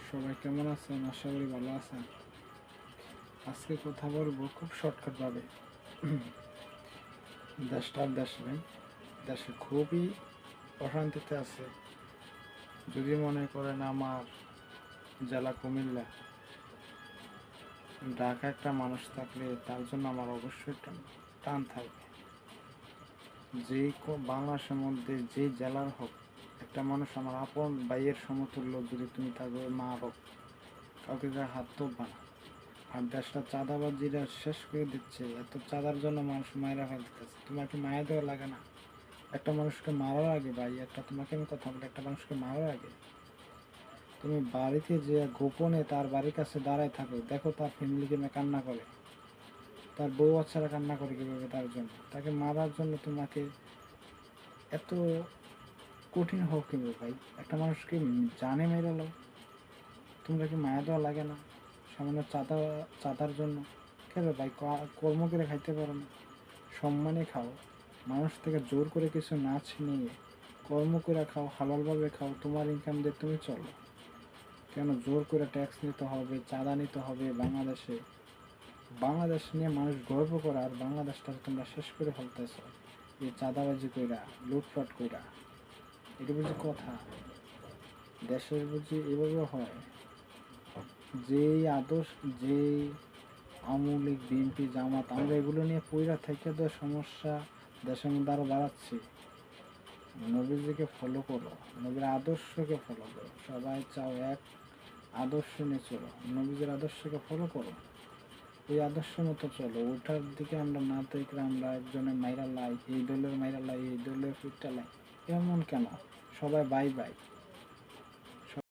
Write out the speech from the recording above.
সবাই কেমন আছেন? আশা করি ভালো আছেন। আজকে কথা বলবো খুব শর্টকাট ভাবে। দেশটার দেশ নেই, দেশে খুবই অশান্তিতে আছে। যদি মনে করেন আমার জেলা কুমিল্লা, ঢাকা একটা মানুষ থাকলে তার জন্য আমার অবশ্যই টান থাকবে। যেই বাংলাদেশের মধ্যে যে জেলার হোক, একটা মানুষ আমার আপন ভাইয়ের সমতুল্য, যদি তুমি তাকে মারো, কাউকে গায়ে হাত তুলবা না। আর দেশটা চাঁদাবাজিরা শেষ করে দিচ্ছে, এত চাঁদার জন্য মানুষ মায়েরা ফেলতেছে। তোমার কি মায়া দেওয়া লাগে না? একটা মানুষকে মারার আগে ভাই, তোমাকে আমি কথা বলি, একটা মানুষকে মারার আগে তুমি বাড়িতে যে গোপনে তার বাড়ির কাছে দাঁড়ায় থাকো, দেখো তার ফ্যামিলি কেমন কান্না করে, তার বউ বাচ্চারা কান্না করে কীভাবে তার জন্য। তাকে মারার জন্য তোমাকে এত কঠিন হোক কীভাবে ভাই? একটা মানুষকে জানে মেরে লো, তোমরা কি মায়া দেওয়া লাগে না? সামান্য চাঁদার জন্য কেন ভাই? কর্ম করে খাইতে পারো না? সম্মানে খাও, মানুষ থেকে জোর করে কিছু না ছিনিয়ে কর্ম করে খাও, হালালভাবে খাও, তোমার ইনকাম দিয়ে তুমি চলো। কেন জোর করে ট্যাক্স নিতে হবে, চাঁদা নিতে হবে? বাংলাদেশ নিয়ে মানুষ গর্ব করে, আর বাংলাদেশটা তোমরা শেষ করে ফেলতেছ এই চাঁদাবাজি কইরা, লুটপাট কইরা। এটা বুঝি কথা? দেশের বুঝি এভাবে হয়? যেই আদর্শ, যেই আওয়ামী লীগ, বিএনপি, জামাত, আমরা এগুলো নিয়ে পইরা থেকে তো সমস্যা দেশের মধ্যে আরো বাড়াচ্ছি। নবীজিকে ফলো করো, নবীর আদর্শকে ফলো করো। সবাই চাও এক আদর্শ নিয়ে চলো, নবীজির আদর্শকে ফলো করো, ওই আদর্শ মতো চলো। ওটার দিকে আমরা না দেখলে আমরা একজনের মাইরা লাই, এই দলের মাইরা লাই, এই দলের ফিটটা লাই, এমন কেন? সবাই বাই বাই।